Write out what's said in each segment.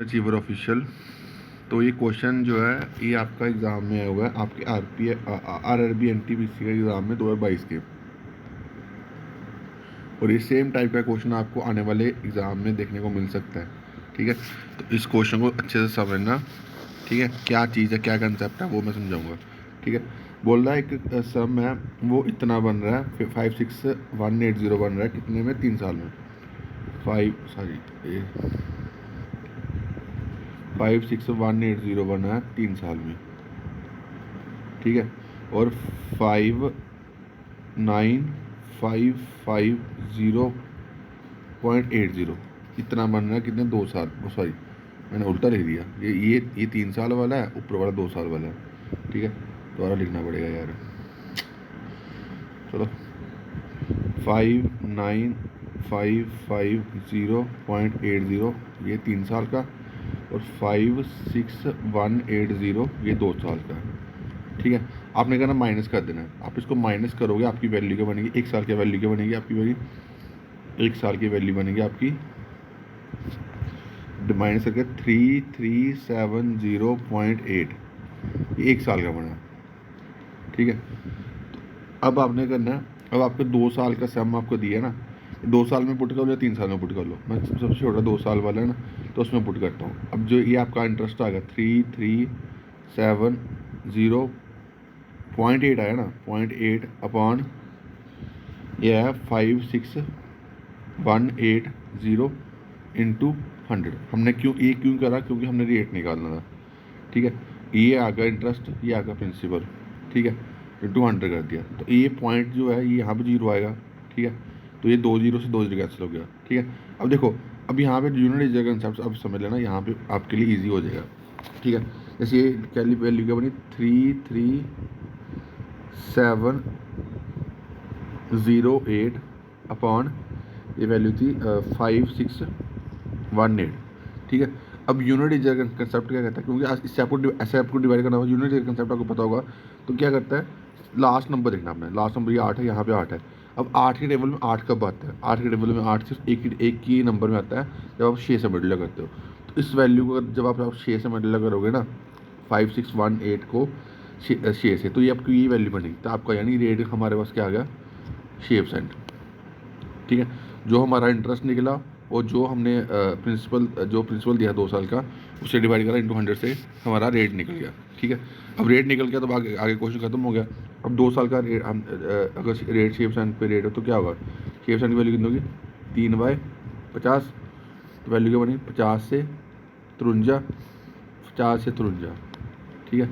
Achiever official. तो ये question जो है ये आपका एग्ज़ाम में आया हुआ है, आपके RRB NTPC का एग्ज़ाम में 2022 के, और ये सेम टाइप का क्वेश्चन आपको आने वाले एग्ज़ाम में देखने को मिल सकता है। ठीक है, तो इस क्वेश्चन को अच्छे से समझना। ठीक है, क्या चीज़ है, क्या कंसेप्ट है, वो मैं समझाऊंगा। ठीक है, बोल रहा है एक सम है, वो इतना बन रहा है 56180 बन रहा है कितने में, 3 साल में। 56180 बना है 3 साल में। ठीक है, और 59550.80 इतना बन रहा है कितने, 2 साल, सॉरी मैंने उल्टा लिख दिया, ये 3 साल वाला है, ऊपर वाला 2 साल वाला है। ठीक है, दोबारा लिखना पड़ेगा यार। चलो, 59550.80 ये 3 साल का, और 56180 ये 2 साल का। ठीक है, आपने कहना माइनस कर देना है। आप इसको माइनस करोगे, आपकी वैल्यू क्या बनेगी, 1 साल की वैल्यू क्या बनेगी आपकी, वैल्यू 1 साल की वैल्यू बनेगी आपकी, माइनस करके 3370.8, ये 1 साल का बना। ठीक है, तो अब आपने करना है, अब आपको 2 साल का सम आपको दिया है ना, 2 साल में पुट कर लो या 3 साल में पुट कर लो। मैं सबसे छोटा 2 साल वाला है ना, तो उसमें पुट करता हूँ। अब जो ये आपका इंटरेस्ट आ गया 3370.8 आया ना, 0.8 अपॉन ये है 56180 इंटू 100। हमने क्यों करा, क्योंकि हमने रेट निकालना था। ठीक है, ये आ गया इंटरेस्ट, ये आ गया प्रिंसिपल। ठीक है, इंटू 100 कर दिया, तो ये पॉइंट जो है ये यहाँ पे 0 आएगा। ठीक है, तो ये 2 जीरो से 2 जीरो कैंसिल हो गया। ठीक है, अब देखो, अब यहाँ पे यूनिट इज कंसेप्ट अब समझ लेना, यहाँ पे आपके लिए ईजी हो जाएगा। ठीक है, जैसे ये कैली वैल्यू क्या बनी, 3370.8 अपॉन ये वैल्यू थी 5618। ठीक है, अब यूनिट इज कंसेप्ट क्या कहता है, क्योंकि इससे आपको डिवाइड करना होगा। यूनिट इज कंसेप्ट आपको पता होगा, तो क्या करता है, लास्ट नंबर देखना आपने, लास्ट नंबर ये 8 है, यहाँ पे 8 है। अब 8 के टेबल में 8 कब आता है, 8 के टेबल में 8 सिर्फ एक ही नंबर में आता है, जब आप 6 से मल्टीप्लाई करते हो। तो इस वैल्यू को जब आप 6 से मल्टीप्लाई करोगे ना, 5618 को 6 से, तो ये आपकी ये वैल्यू बनेगी। तो आपका यानी रेट हमारे पास क्या आ गया, 6%। ठीक है, जो हमारा इंटरेस्ट निकला और जो हमने प्रिंसिपल दिया 2 साल का, उससे डिवाइड करा इंटू 100 से हमारा रेट निकल गया। ठीक है, अब रेट निकल गया तो आगे क्वेश्चन खत्म हो गया। अब 2 साल का रेट, हम अगर रेट 6% पे रेट हो तो क्या होगा, 6% की वैल्यू कितनी होगी, 3/50। तो वैल्यू क्या बनी, 50 से 53, 50 से 53। ठीक है,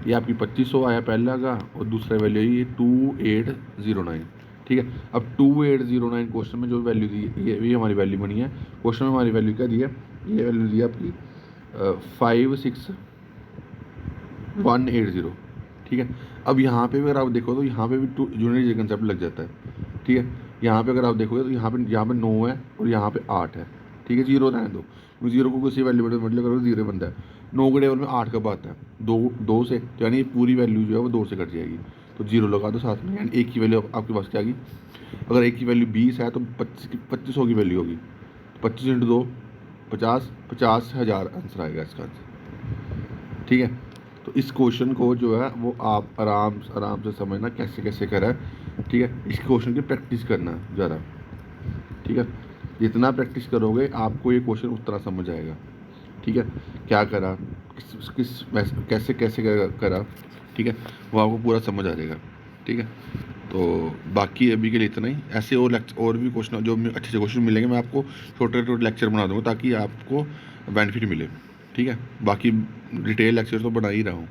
ये आपकी 2500 आया पहला का, और दूसरा वैल्यू ये 2809। ठीक है, अब 2809 क्वेश्चन में जो वैल्यू दी, ये हमारी वैल्यू बनी है। क्वेश्चन में हमारी वैल्यू क्या दी है, ये वैल्यू दी है आपकी 56180। ठीक है, अब यहाँ पे अगर आप देखो तो यहाँ पे भी यूनिट कंसेप्ट लग जाता है। ठीक है, यहाँ पे अगर आप देखोगे तो यहाँ पे 9 है और यहाँ पे 8 है। ठीक है, 0 रहने दो, 0 को किसी वैल्यू में मतलब करो 0 बनता है। 9 के टेबल में 8 कब आता है, 2 से, तो यानी पूरी वैल्यू जो है वो 2 से कट जाएगी, तो 0 लगा दो साथ में, यानी एक की वैल्यू आपके पास क्या आ गई। अगर एक की वैल्यू 20 है तो 2500 की वैल्यू होगी, 25 इंटू 2 50, 50,000 आंसर आएगा इसका आंसर। ठीक है, तो इस क्वेश्चन को जो है वो आप आराम से समझना कैसे कैसे करा है। ठीक है, इस क्वेश्चन की प्रैक्टिस करना ज़्यादा। ठीक है, जितना प्रैक्टिस करोगे आपको ये क्वेश्चन उतना समझ आएगा। ठीक है, क्या करा, कैसे कैसे करा। ठीक है, वो आपको पूरा समझ आ जाएगा। ठीक है, तो बाकी अभी के लिए इतना ही। ऐसे और भी क्वेश्चन जो अच्छे अच्छे क्वेश्चन मिलेंगे, मैं आपको छोटे छोटे लेक्चर बना दूँगा ताकि आपको बेनिफिट मिले। ठीक है, बाकी डिटेल लेक्चर तो बना ही रहा हूँ।